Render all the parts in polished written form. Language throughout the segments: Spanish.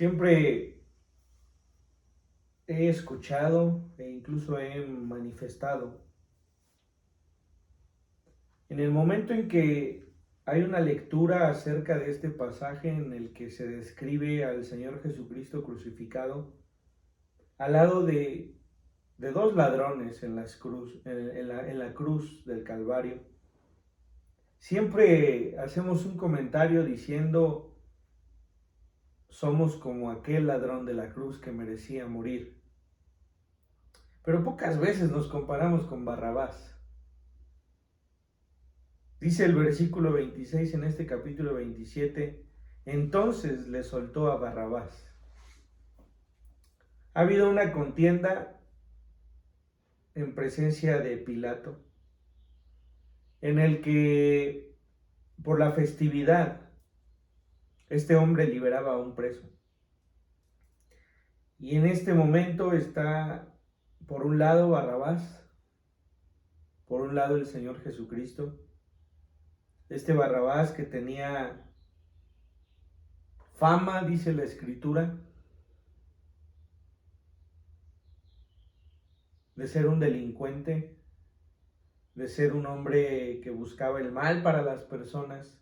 Siempre he escuchado e incluso he manifestado. En el momento en que hay una lectura acerca de este pasaje en el que se describe al Señor Jesucristo crucificado al lado de dos ladrones en la cruz del Calvario, siempre hacemos un comentario diciendo: somos como aquel ladrón de la cruz que merecía morir. Pero pocas veces nos comparamos con Barrabás. Dice el versículo 26 en este capítulo 27, entonces le soltó a Barrabás. Ha habido una contienda en presencia de Pilato, en el que por la festividad este hombre liberaba a un preso. Y en este momento está por un lado Barrabás, por un lado el Señor Jesucristo. Este Barrabás que tenía fama, dice la Escritura, de ser un delincuente, de ser un hombre que buscaba el mal para las personas.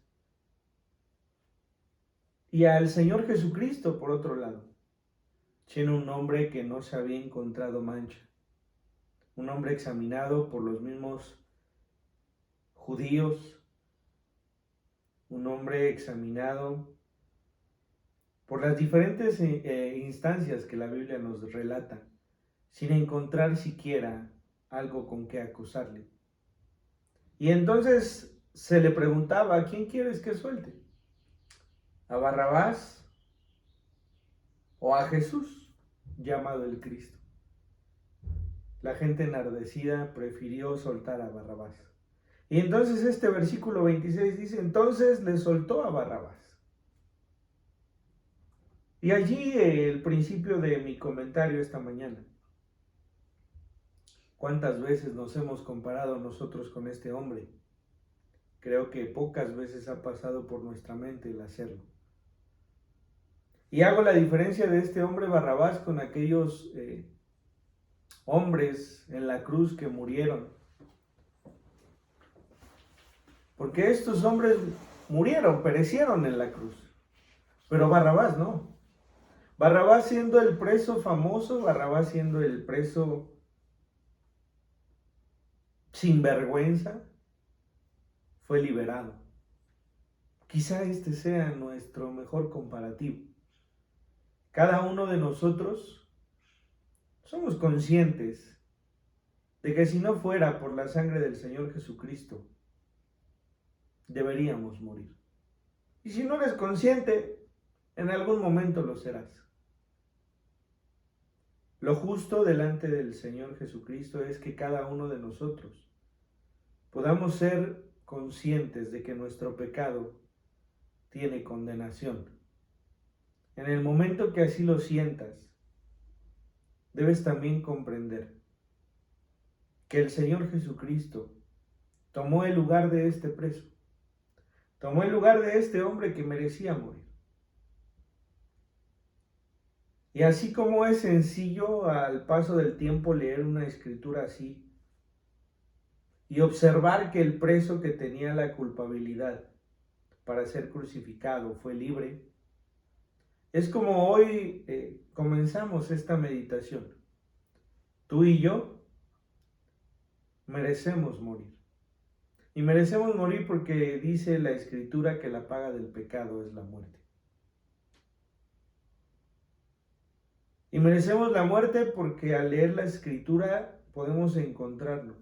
Y al Señor Jesucristo, por otro lado, siendo un hombre que no se había encontrado mancha, un hombre examinado por los mismos judíos, un hombre examinado por las diferentes instancias que la Biblia nos relata, sin encontrar siquiera algo con qué acusarle. Y entonces se le preguntaba: ¿a quién quieres que suelte? ¿A Barrabás o a Jesús, llamado el Cristo? La gente enardecida prefirió soltar a Barrabás. Y entonces este versículo 26 dice: entonces le soltó a Barrabás. Y allí el principio de mi comentario esta mañana. ¿Cuántas veces nos hemos comparado nosotros con este hombre? Creo que pocas veces ha pasado por nuestra mente el hacerlo. Y hago la diferencia de este hombre Barrabás con aquellos hombres en la cruz que murieron. Porque estos hombres murieron, perecieron en la cruz. Pero Barrabás no. Barrabás siendo el preso famoso, Barrabás siendo el preso sin vergüenza, fue liberado. Quizá este sea nuestro mejor comparativo. Cada uno de nosotros somos conscientes de que si no fuera por la sangre del Señor Jesucristo, deberíamos morir. Y si no eres consciente, en algún momento lo serás. Lo justo delante del Señor Jesucristo es que cada uno de nosotros podamos ser conscientes de que nuestro pecado tiene condenación. En el momento que así lo sientas, debes también comprender que el Señor Jesucristo tomó el lugar de este preso, tomó el lugar de este hombre que merecía morir. Y así como es sencillo al paso del tiempo leer una escritura así y observar que el preso que tenía la culpabilidad para ser crucificado fue libre, es como hoy comenzamos esta meditación. Tú y yo merecemos morir. Y merecemos morir porque dice la Escritura que la paga del pecado es la muerte. Y merecemos la muerte porque al leer la Escritura podemos encontrarnos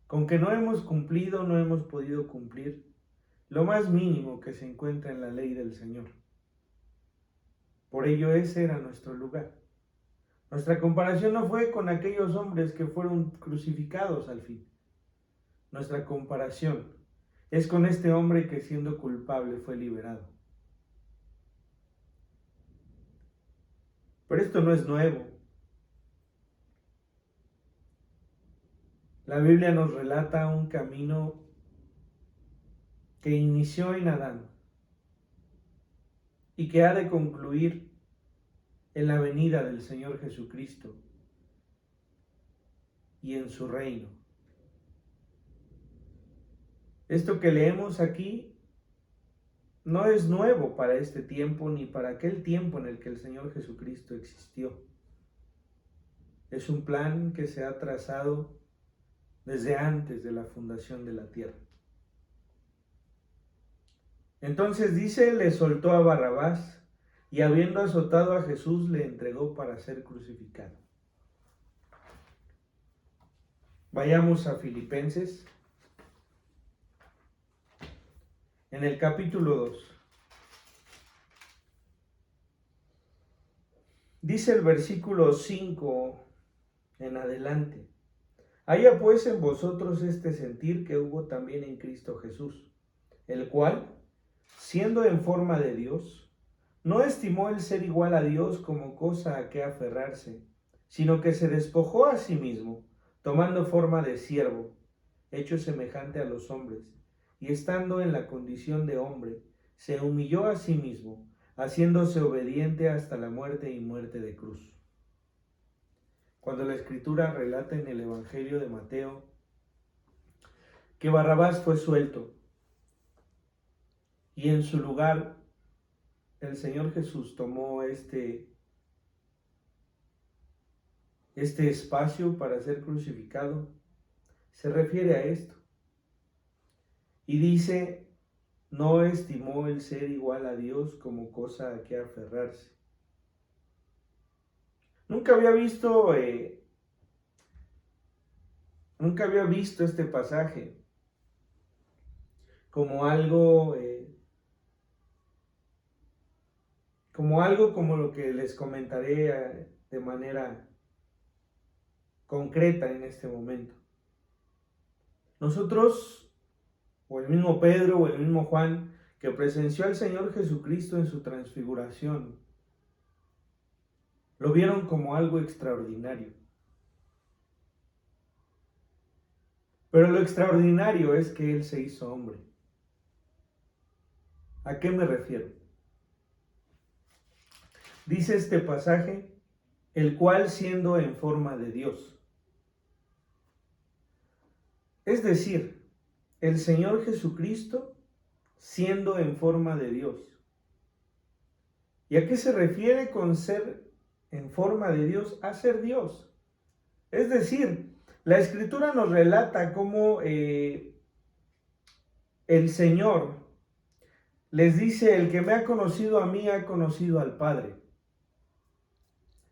con que no hemos cumplido, no hemos podido cumplir lo más mínimo que se encuentra en la ley del Señor. Por ello ese era nuestro lugar. Nuestra comparación no fue con aquellos hombres que fueron crucificados al fin. Nuestra comparación es con este hombre que siendo culpable fue liberado. Pero esto no es nuevo. La Biblia nos relata un camino que inició en Adán y que ha de concluir en la venida del Señor Jesucristo y en su reino. Esto que leemos aquí no es nuevo para este tiempo ni para aquel tiempo en el que el Señor Jesucristo existió. Es un plan que se ha trazado desde antes de la fundación de la tierra. Entonces dice, le soltó a Barrabás y habiendo azotado a Jesús le entregó para ser crucificado. Vayamos a Filipenses, en el capítulo 2. Dice el versículo 5 en adelante. Haya pues en vosotros este sentir que hubo también en Cristo Jesús, el cual, siendo en forma de Dios, no estimó el ser igual a Dios como cosa a que aferrarse, sino que se despojó a sí mismo, tomando forma de siervo, hecho semejante a los hombres, y estando en la condición de hombre, se humilló a sí mismo, haciéndose obediente hasta la muerte y muerte de cruz. Cuando la Escritura relata en el Evangelio de Mateo que Barrabás fue suelto y en su lugar el Señor Jesús tomó este espacio para ser crucificado, se refiere a esto. Y dice, no estimó el ser igual a Dios como cosa a que aferrarse. Nunca había visto este pasaje como algo como lo que les comentaré de manera concreta en este momento. Nosotros, o el mismo Pedro o el mismo Juan, que presenció al Señor Jesucristo en su transfiguración, lo vieron como algo extraordinario. Pero lo extraordinario es que Él se hizo hombre. ¿A qué me refiero? Dice este pasaje, el cual siendo en forma de Dios. Es decir, el Señor Jesucristo siendo en forma de Dios. ¿Y a qué se refiere con ser en forma de Dios? A ser Dios. Es decir, la Escritura nos relata cómo el Señor les dice, el que me ha conocido a mí ha conocido al Padre.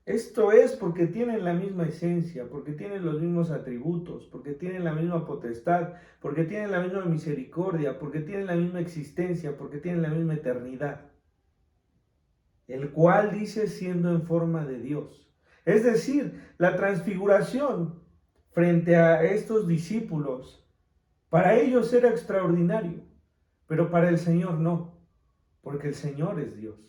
Esto es porque tienen la misma esencia, porque tienen los mismos atributos, porque tienen la misma potestad, porque tienen la misma misericordia, porque tienen la misma existencia, porque tienen la misma eternidad. El cual dice siendo en forma de Dios. Es decir, la transfiguración frente a estos discípulos, para ellos era extraordinario, pero para el Señor no, porque el Señor es Dios.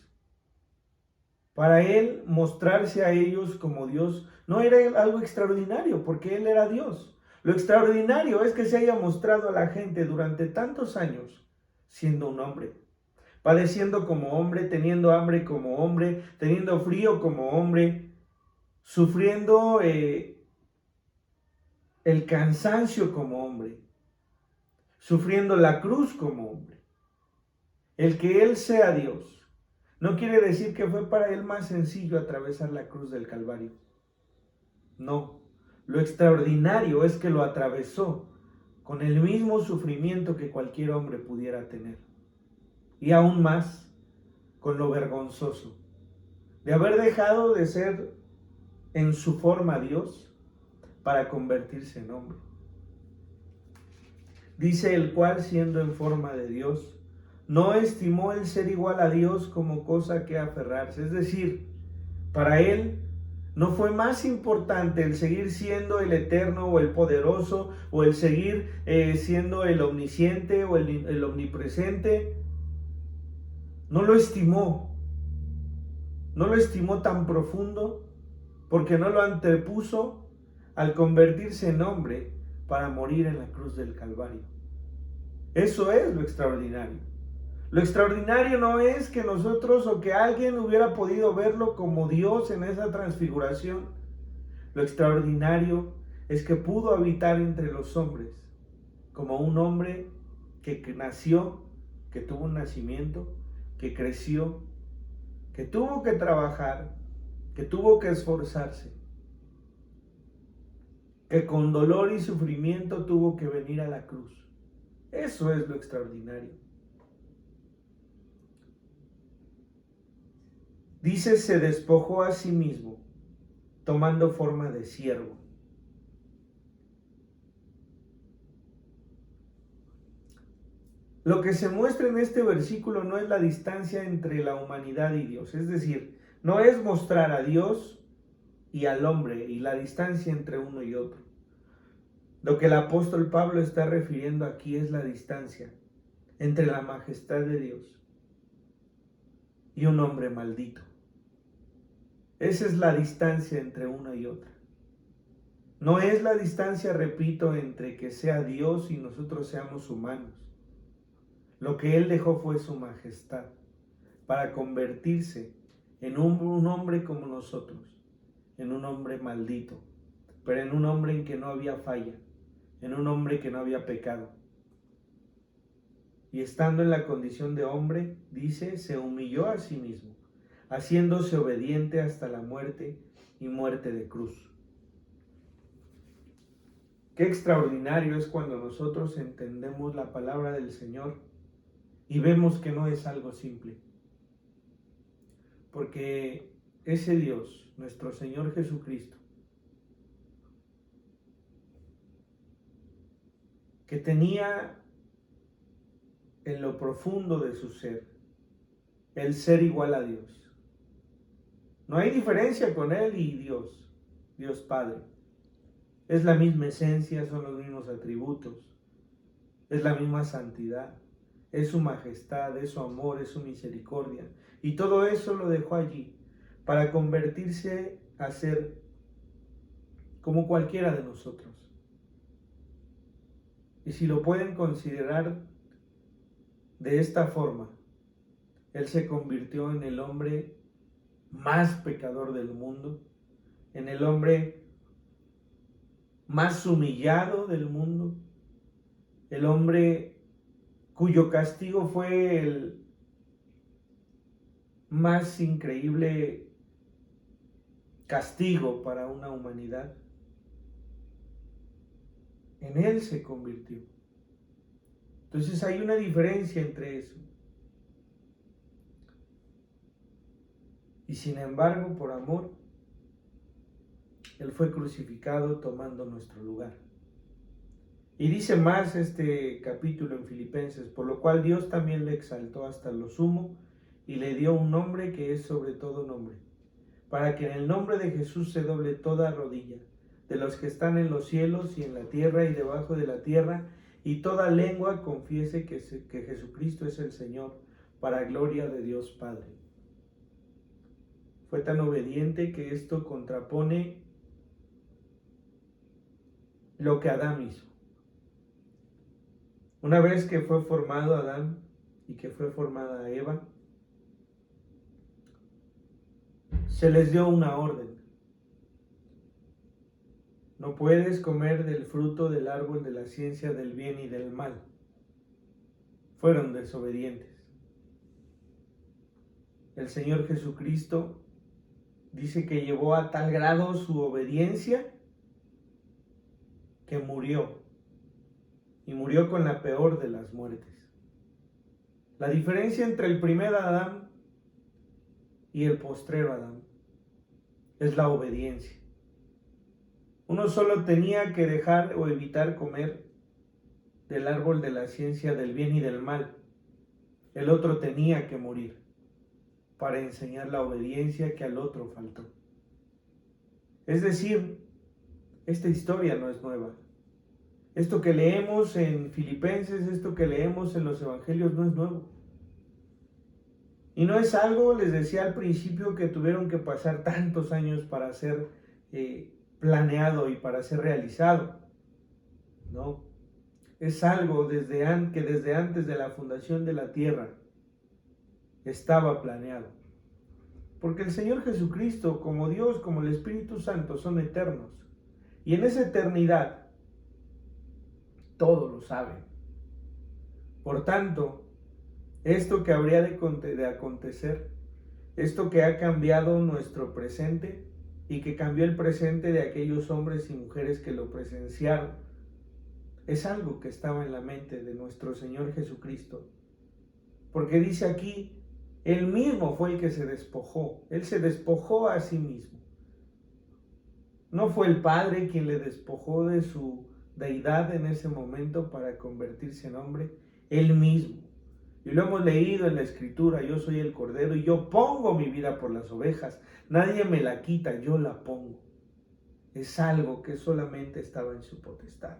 Para Él mostrarse a ellos como Dios no era algo extraordinario, porque Él era Dios. Lo extraordinario es que se haya mostrado a la gente durante tantos años siendo un hombre, padeciendo como hombre, teniendo hambre como hombre, teniendo frío como hombre, sufriendo el cansancio como hombre, sufriendo la cruz como hombre. El que Él sea Dios no quiere decir que fue para Él más sencillo atravesar la cruz del Calvario. No, lo extraordinario es que lo atravesó con el mismo sufrimiento que cualquier hombre pudiera tener. Y aún más, con lo vergonzoso de haber dejado de ser en su forma Dios para convertirse en hombre. Dice el cual siendo en forma de Dios, no estimó el ser igual a Dios como cosa que aferrarse. Es decir, para Él no fue más importante el seguir siendo el eterno o el poderoso o el seguir siendo el omnisciente o el omnipresente. No lo estimó. No lo estimó tan profundo porque no lo antepuso al convertirse en hombre para morir en la cruz del Calvario. Eso es lo extraordinario. Lo extraordinario no es que nosotros o que alguien hubiera podido verlo como Dios en esa transfiguración. Lo extraordinario es que pudo habitar entre los hombres como un hombre que nació, que tuvo un nacimiento, que creció, que tuvo que trabajar, que tuvo que esforzarse, que con dolor y sufrimiento tuvo que venir a la cruz. Eso es lo extraordinario. Dice, se despojó a sí mismo, tomando forma de siervo. Lo que se muestra en este versículo no es la distancia entre la humanidad y Dios, es decir, no es mostrar a Dios y al hombre y la distancia entre uno y otro. Lo que el apóstol Pablo está refiriendo aquí es la distancia entre la majestad de Dios y un hombre maldito. Esa es la distancia entre una y otra. No es la distancia, repito, entre que sea Dios y nosotros seamos humanos. Lo que Él dejó fue su majestad para convertirse en un hombre como nosotros, en un hombre maldito, pero en un hombre en que no había falla, en un hombre que no había pecado. Y estando en la condición de hombre, dice, se humilló a sí mismo, haciéndose obediente hasta la muerte y muerte de cruz. Qué extraordinario es cuando nosotros entendemos la palabra del Señor y vemos que no es algo simple. Porque ese Dios, nuestro Señor Jesucristo, que tenía en lo profundo de su ser el ser igual a Dios. No hay diferencia con Él y Dios, Dios Padre. Es la misma esencia, son los mismos atributos, es la misma santidad, es su majestad, es su amor, es su misericordia. Y todo eso lo dejó allí para convertirse a ser como cualquiera de nosotros. Y si lo pueden considerar de esta forma, Él se convirtió en el hombre más pecador del mundo, en el hombre más humillado del mundo, el hombre cuyo castigo fue el más increíble castigo para una humanidad. En Él se convirtió. Entonces hay una diferencia entre eso. Y sin embargo, por amor, Él fue crucificado tomando nuestro lugar. Y dice más este capítulo en Filipenses, por lo cual Dios también le exaltó hasta lo sumo y le dio un nombre que es sobre todo nombre, para que en el nombre de Jesús se doble toda rodilla, de los que están en los cielos y en la tierra y debajo de la tierra, y toda lengua confiese que Jesucristo es el Señor, para gloria de Dios Padre. Fue tan obediente que esto contrapone lo que Adán hizo. Una vez que fue formado Adán y que fue formada Eva, se les dio una orden. No puedes comer del fruto del árbol de la ciencia del bien y del mal. Fueron desobedientes. El Señor Jesucristo dice que llevó a tal grado su obediencia que murió. Y murió con la peor de las muertes. La diferencia entre el primer Adán y el postrero Adán es la obediencia. Uno solo tenía que dejar o evitar comer del árbol de la ciencia del bien y del mal. El otro tenía que morir para enseñar la obediencia que al otro faltó. Es decir, esta historia no es nueva. Esto que leemos en Filipenses, esto que leemos en los evangelios no es nuevo. Y no es algo, les decía al principio, que tuvieron que pasar tantos años para ser planeado y para ser realizado. No, es algo que desde antes de la fundación de la tierra estaba planeado. Porque el Señor Jesucristo, como Dios, como el Espíritu Santo, son eternos. Y en esa eternidad, todo lo saben. Por tanto, esto que habría de acontecer, esto que ha cambiado nuestro presente y que cambió el presente de aquellos hombres y mujeres que lo presenciaron, es algo que estaba en la mente de nuestro Señor Jesucristo. Porque dice aquí, Él mismo fue el que se despojó. Él se despojó a sí mismo. No fue el Padre quien le despojó de su deidad en ese momento para convertirse en hombre. Él mismo. Y lo hemos leído en la Escritura, yo soy el Cordero y yo pongo mi vida por las ovejas. Nadie me la quita, yo la pongo. Es algo que solamente estaba en su potestad.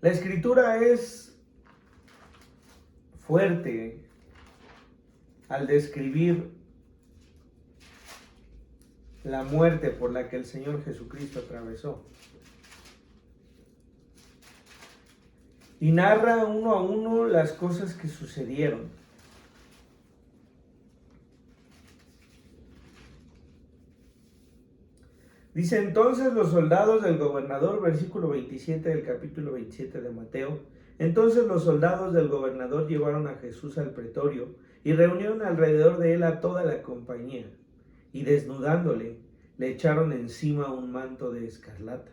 La Escritura es fuerte al describir la muerte por la que el Señor Jesucristo atravesó. Y narra uno a uno las cosas que sucedieron. Dice entonces los soldados del gobernador, versículo 27 del capítulo 27 de Mateo. Entonces los soldados del gobernador llevaron a Jesús al pretorio y reunieron alrededor de él a toda la compañía. Y desnudándole, le echaron encima un manto de escarlata.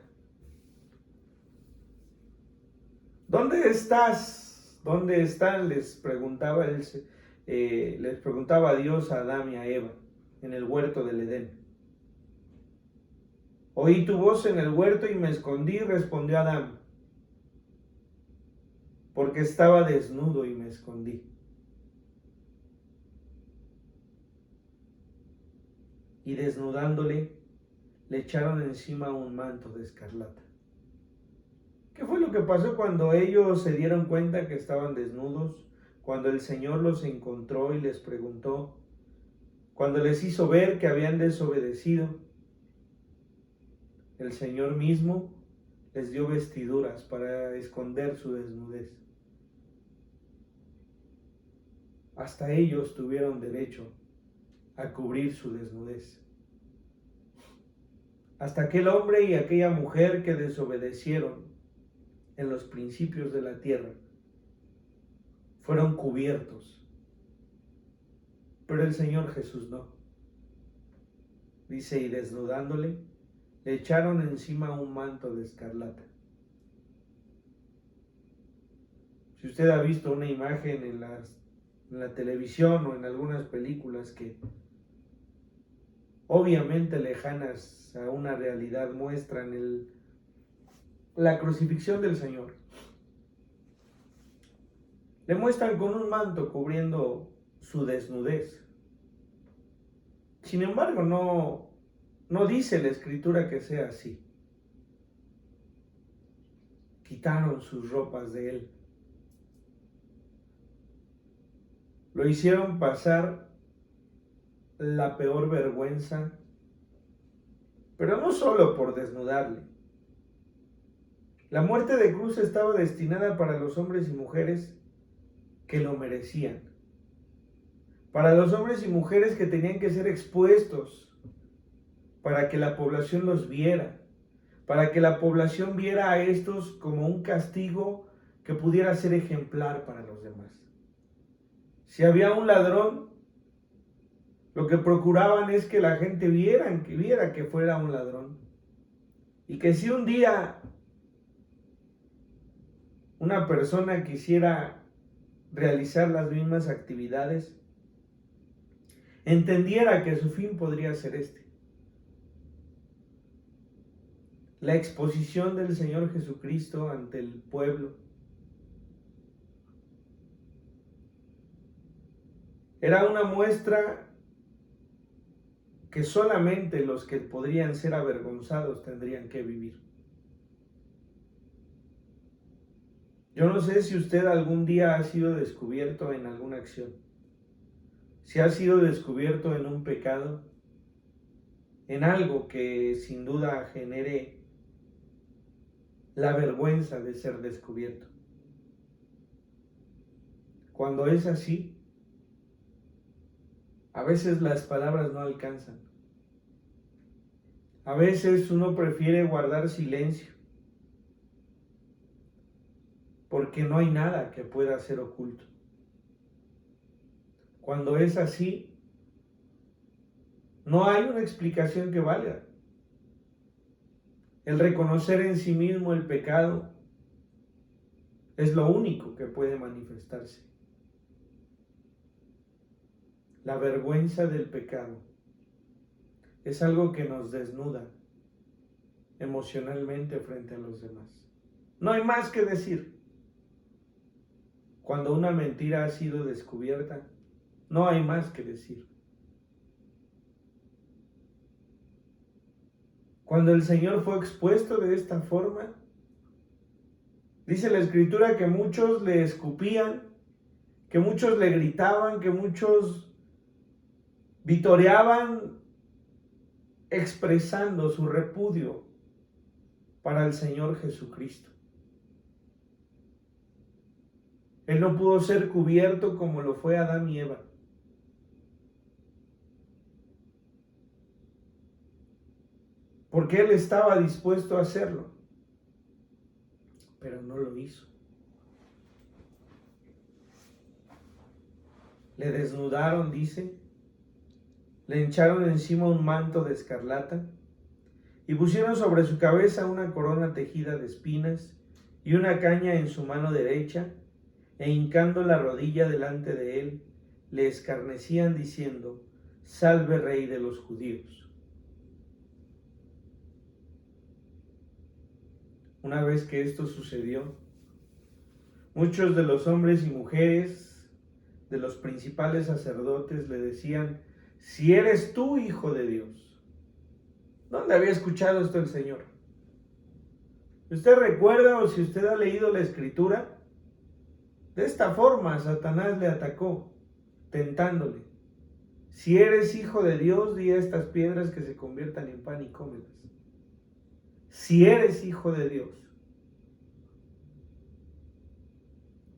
¿Dónde estás? ¿Dónde están? Les preguntaba Dios a Adán y a Eva en el huerto del Edén. Oí tu voz en el huerto y me escondí, respondió Adán, porque estaba desnudo y me escondí. Y desnudándole, le echaron encima un manto de escarlata. ¿Qué fue lo que pasó cuando ellos se dieron cuenta que estaban desnudos? Cuando el Señor los encontró y les preguntó, cuando les hizo ver que habían desobedecido, el Señor mismo les dio vestiduras para esconder su desnudez. Hasta ellos tuvieron derecho a cubrir su desnudez. Hasta aquel hombre y aquella mujer que desobedecieron en los principios de la tierra fueron cubiertos. Pero el Señor Jesús no. Dice, y desnudándole, le echaron encima un manto de escarlata. Si usted ha visto una imagen en la televisión o en algunas películas que obviamente lejanas a una realidad muestran la crucifixión del Señor, le muestran con un manto cubriendo su desnudez. Sin embargo, no dice la Escritura que sea así. Quitaron sus ropas de él. Lo hicieron pasar la peor vergüenza, pero no solo por desnudarle. La muerte de cruz estaba destinada para los hombres y mujeres que lo merecían. Para los hombres y mujeres que tenían que ser expuestos para que la población los viera, para que la población viera a estos como un castigo que pudiera ser ejemplar para los demás. Si había un ladrón, lo que procuraban es que la gente viera que fuera un ladrón. Y que si un día una persona quisiera realizar las mismas actividades, entendiera que su fin podría ser este. La exposición del Señor Jesucristo ante el pueblo era una muestra que solamente los que podrían ser avergonzados tendrían que vivir. Yo no sé si usted algún día ha sido descubierto en alguna acción, si ha sido descubierto en un pecado, en algo que sin duda genere la vergüenza de ser descubierto. Cuando es así, A veces las palabras no alcanzan. A veces uno prefiere guardar silencio porque no hay nada que pueda ser oculto. Cuando es así, no hay una explicación que valga. El reconocer en sí mismo el pecado es lo único que puede manifestarse. La vergüenza del pecado es algo que nos desnuda emocionalmente frente a los demás. No hay más que decir. Cuando una mentira ha sido descubierta, no hay más que decir. Cuando el Señor fue expuesto de esta forma, dice la Escritura que muchos le escupían, que muchos le gritaban, que muchos vitoreaban, expresando su repudio para el Señor Jesucristo. Él no pudo ser cubierto como lo fue Adán y Eva. Porque Él estaba dispuesto a hacerlo, pero no lo hizo. Le desnudaron, dice, le echaron encima un manto de escarlata y pusieron sobre su cabeza una corona tejida de espinas y una caña en su mano derecha, e hincando la rodilla delante de él, le escarnecían diciendo: Salve, Rey de los judíos. Una vez que esto sucedió, muchos de los hombres y mujeres de los principales sacerdotes le decían: si eres tú hijo de Dios. ¿Dónde había escuchado esto el Señor? Si usted recuerda o si usted ha leído la Escritura, de esta forma Satanás le atacó, tentándole: si eres hijo de Dios, di a estas piedras que se conviertan en pan y cómelas. Si eres hijo de Dios.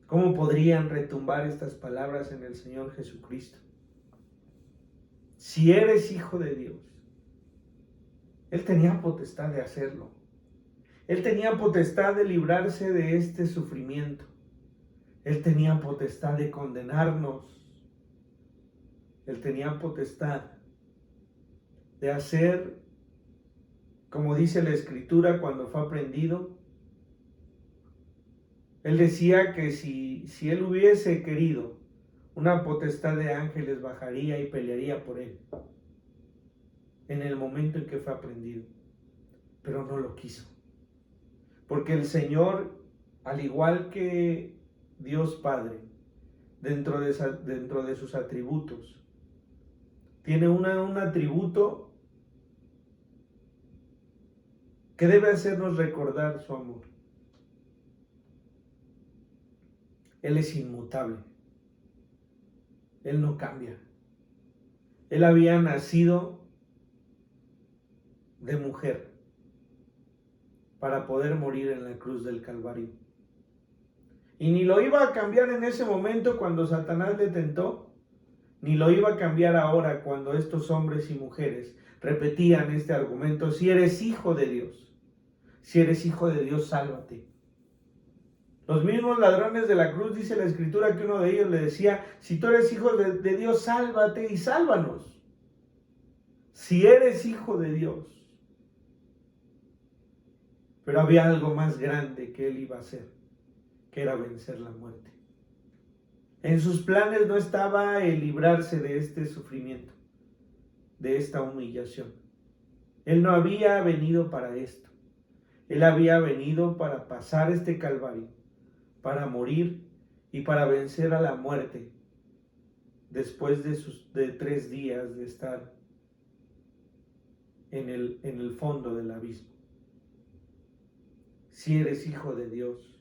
¿Cómo podrían retumbar estas palabras en el Señor Jesucristo? Si eres hijo de Dios. Él tenía potestad de hacerlo. Él tenía potestad de librarse de este sufrimiento. Él tenía potestad de condenarnos. Él tenía potestad de hacer, como dice la Escritura cuando fue prendido. Él decía que si él hubiese querido, una potestad de ángeles bajaría y pelearía por él en el momento en que fue prendido. Pero no lo quiso. Porque el Señor, al igual que Dios Padre, dentro de sus atributos, tiene un atributo que debe hacernos recordar su amor. Él es inmutable. Él no cambia. Él había nacido de mujer para poder morir en la cruz del Calvario. Y ni lo iba a cambiar en ese momento cuando Satanás le tentó, ni lo iba a cambiar ahora cuando estos hombres y mujeres repetían este argumento: si eres hijo de Dios, si eres hijo de Dios, sálvate. Los mismos ladrones de la cruz, dice la Escritura, que uno de ellos le decía: si tú eres hijo de Dios, sálvate y sálvanos. Si eres hijo de Dios. Pero había algo más grande que él iba a hacer, que era vencer la muerte. En sus planes no estaba el librarse de este sufrimiento, de esta humillación. Él no había venido para esto. Él había venido para pasar este calvario, para morir y para vencer a la muerte después de 3 días de estar en el fondo del abismo. Si eres hijo de Dios.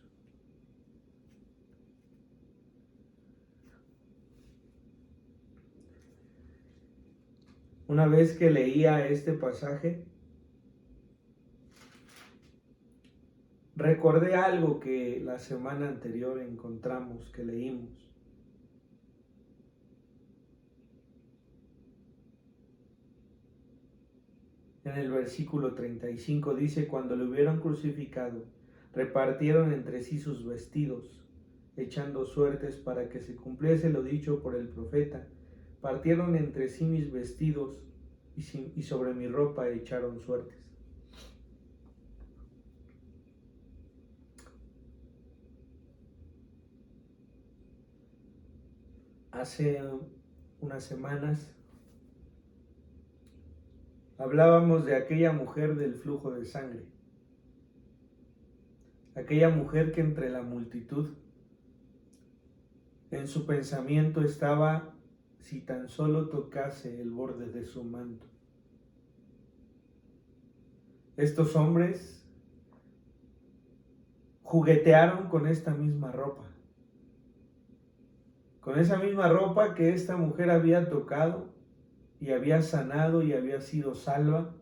Una vez que leía este pasaje, recordé algo que la semana anterior encontramos, que leímos. En el versículo 35 dice: cuando lo hubieron crucificado, repartieron entre sí sus vestidos, echando suertes para que se cumpliese lo dicho por el profeta. Partieron entre sí mis vestidos y sobre mi ropa echaron suertes. Hace unas semanas hablábamos de aquella mujer del flujo de sangre, aquella mujer que entre la multitud en su pensamiento estaba: si tan solo tocase el borde de su manto. Estos hombres juguetearon con esta misma ropa, con esa misma ropa que esta mujer había tocado y había sanado y había sido salva.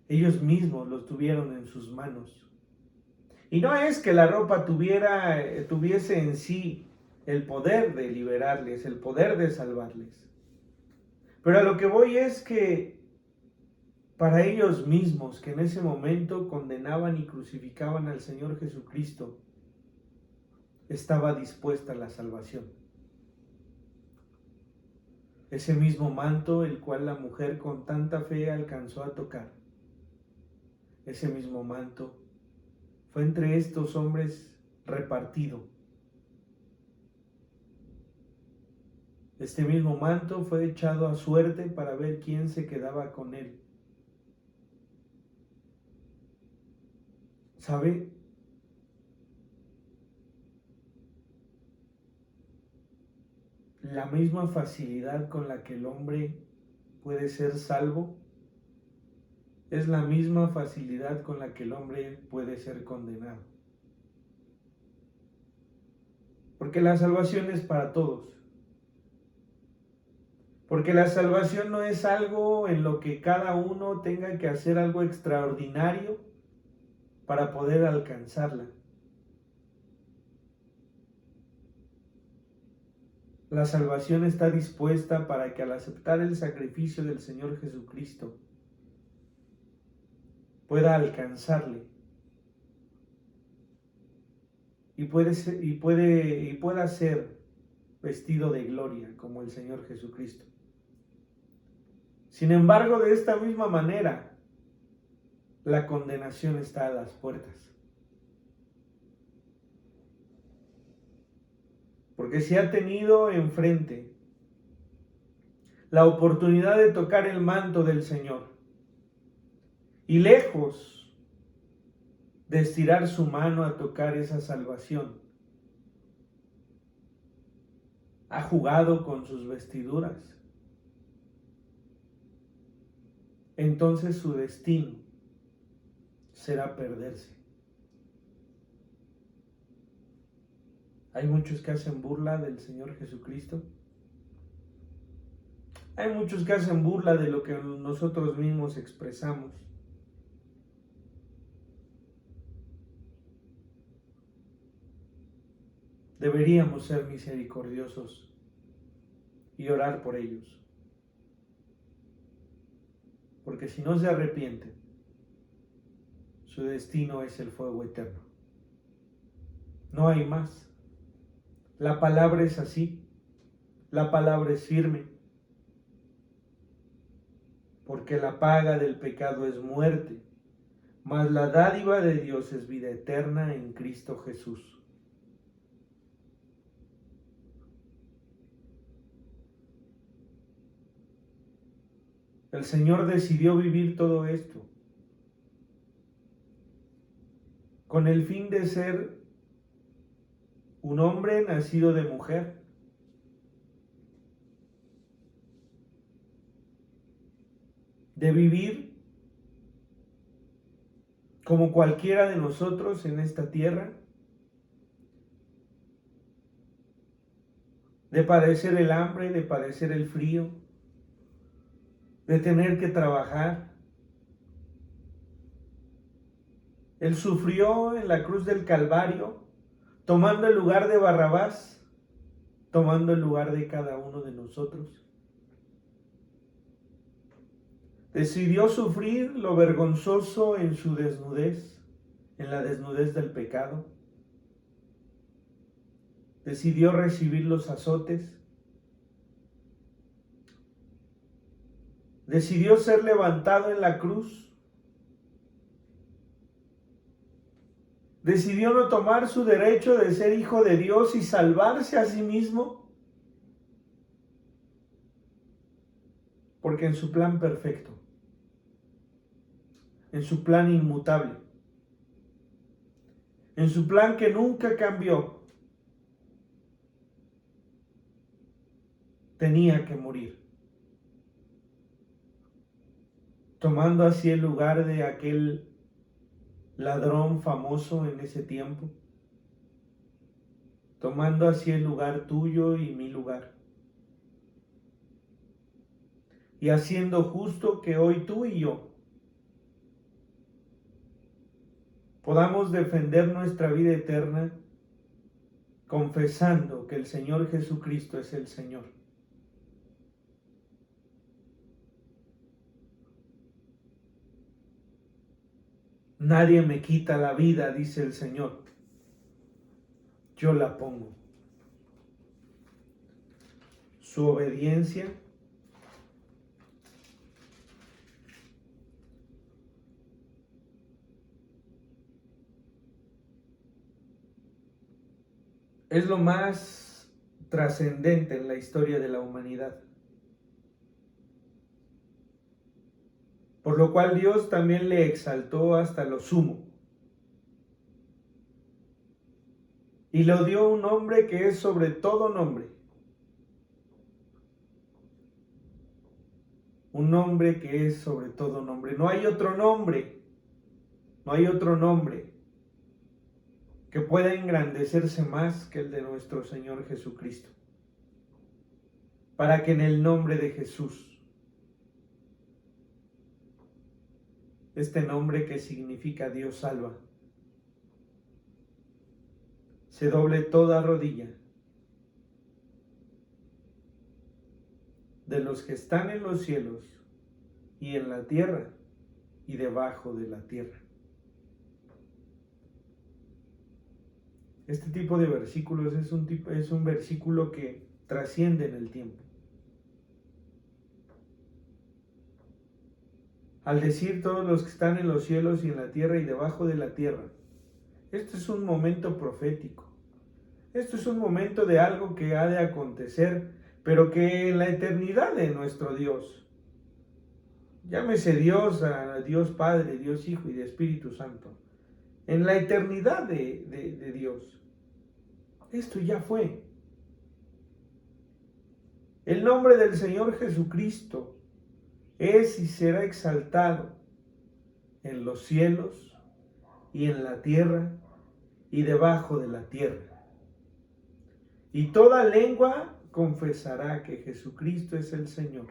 Ellos mismos los tuvieron en sus manos. Y no es que la ropa tuviese en sí el poder de liberarles, el poder de salvarles. Pero a lo que voy es que para ellos mismos, que en ese momento condenaban y crucificaban al Señor Jesucristo, estaba dispuesta la salvación. Ese mismo manto, el cual la mujer con tanta fe alcanzó a tocar, ese mismo manto fue entre estos hombres repartido. Este mismo manto fue echado a suerte para ver quién se quedaba con él. ¿Sabe? La misma facilidad con la que el hombre puede ser salvo es la misma facilidad con la que el hombre puede ser condenado. Porque la salvación es para todos. Porque la salvación no es algo en lo que cada uno tenga que hacer algo extraordinario para poder alcanzarla. La salvación está dispuesta para que al aceptar el sacrificio del Señor Jesucristo pueda alcanzarle y pueda ser vestido de gloria como el Señor Jesucristo. Sin embargo, de esta misma manera, la condenación está a las puertas. Porque se ha tenido enfrente la oportunidad de tocar el manto del Señor. Y lejos de estirar su mano a tocar esa salvación, ha jugado con sus vestiduras. Entonces su destino será perderse. Hay muchos que hacen burla del Señor Jesucristo. Hay muchos que hacen burla de lo que nosotros mismos expresamos. Deberíamos ser misericordiosos y orar por ellos. Porque si no se arrepienten, su destino es el fuego eterno. No hay más. La palabra es así. La palabra es firme. Porque la paga del pecado es muerte, mas la dádiva de Dios es vida eterna en Cristo Jesús. El Señor decidió vivir todo esto con el fin de ser un hombre nacido de mujer, de vivir como cualquiera de nosotros en esta tierra, de padecer el hambre, de padecer el frío, de tener que trabajar. Él sufrió en la cruz del Calvario, tomando el lugar de Barrabás, tomando el lugar de cada uno de nosotros. Decidió sufrir lo vergonzoso en su desnudez, en la desnudez del pecado. Decidió recibir los azotes. Decidió ser levantado en la cruz. Decidió no tomar su derecho de ser hijo de Dios y salvarse a sí mismo, porque en su plan perfecto, en su plan inmutable, en su plan que nunca cambió, tenía que morir, tomando así el lugar de aquel ladrón famoso en ese tiempo, tomando así el lugar tuyo y mi lugar, y haciendo justo que hoy tú y yo podamos defender nuestra vida eterna confesando que el Señor Jesucristo es el Señor. Nadie me quita la vida, dice el Señor. Yo la pongo. Su obediencia es lo más trascendente en la historia de la humanidad. Por lo cual Dios también le exaltó hasta lo sumo. Y le dio un nombre que es sobre todo nombre. Un nombre que es sobre todo nombre. No hay otro nombre. No hay otro nombre que pueda engrandecerse más que el de nuestro Señor Jesucristo. Para que en el nombre de Jesús, este nombre que significa Dios salva, se doble toda rodilla de los que están en los cielos y en la tierra y debajo de la tierra. Este tipo de versículos es un versículo que trasciende en el tiempo. Al decir todos los que están en los cielos y en la tierra y debajo de la tierra, esto es un momento profético. Esto es un momento de algo que ha de acontecer, pero que en la eternidad de nuestro Dios, llámese Dios a Dios Padre, Dios Hijo y de Espíritu Santo, en la eternidad de Dios, esto ya fue. El nombre del Señor Jesucristo es y será exaltado en los cielos y en la tierra y debajo de la tierra. Y toda lengua confesará que Jesucristo es el Señor.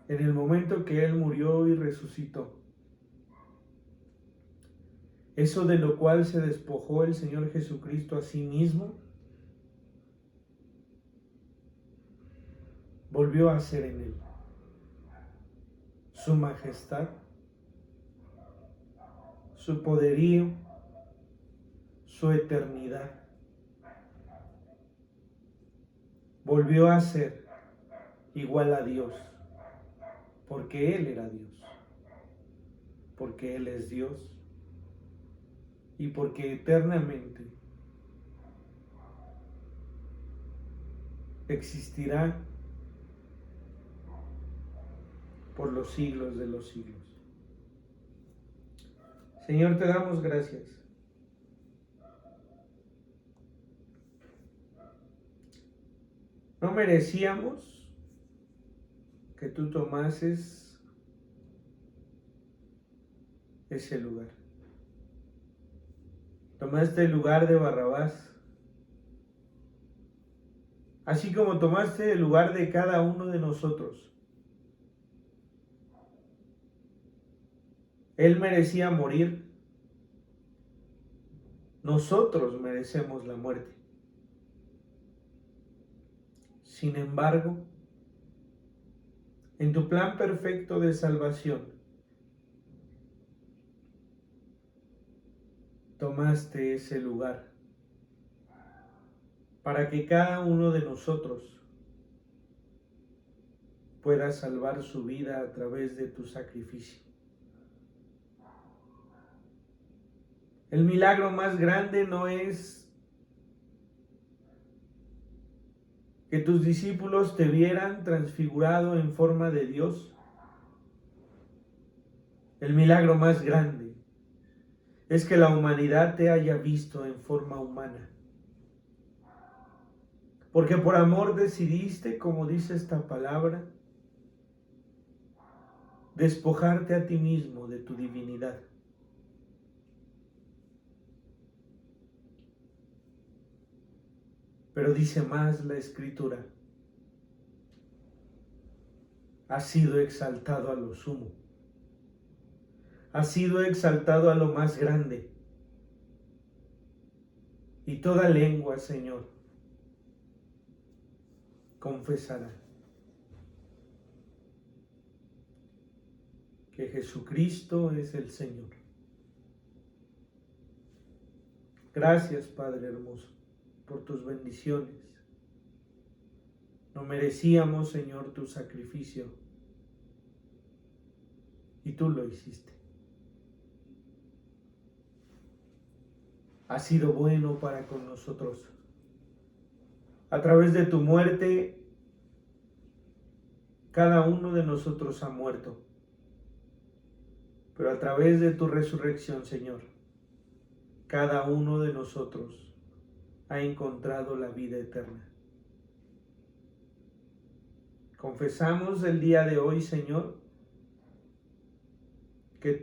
En el momento que Él murió y resucitó, eso de lo cual se despojó el Señor Jesucristo a sí mismo, volvió a ser en Él. Su majestad, su poderío, su eternidad, volvió a ser igual a Dios, porque Él era Dios, porque Él es Dios y porque eternamente existirá por los siglos de los siglos. Señor, te damos gracias. No merecíamos que tú tomases ese lugar. Tomaste el lugar de Barrabás, así como tomaste el lugar de cada uno de nosotros. Él merecía morir. Nosotros merecemos la muerte. Sin embargo, en tu plan perfecto de salvación, tomaste ese lugar para que cada uno de nosotros pueda salvar su vida a través de tu sacrificio. El milagro más grande no es que tus discípulos te vieran transfigurado en forma de Dios. El milagro más grande es que la humanidad te haya visto en forma humana. Porque por amor decidiste, como dice esta palabra, despojarte a ti mismo de tu divinidad. Pero dice más la Escritura: has sido exaltado a lo sumo, has sido exaltado a lo más grande. Y toda lengua, Señor, confesará que Jesucristo es el Señor. Gracias, Padre hermoso, por tus bendiciones. No merecíamos, Señor, tu sacrificio, y tú lo hiciste. Has sido bueno para con nosotros. A través de tu muerte, cada uno de nosotros ha muerto. Pero a través de tu resurrección, Señor, cada uno de nosotros ha encontrado la vida eterna. Confesamos el día de hoy, Señor, que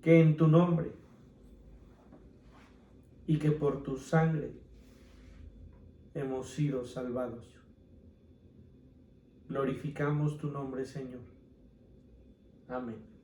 en tu nombre y que por tu sangre hemos sido salvados. Glorificamos tu nombre, Señor. Amén.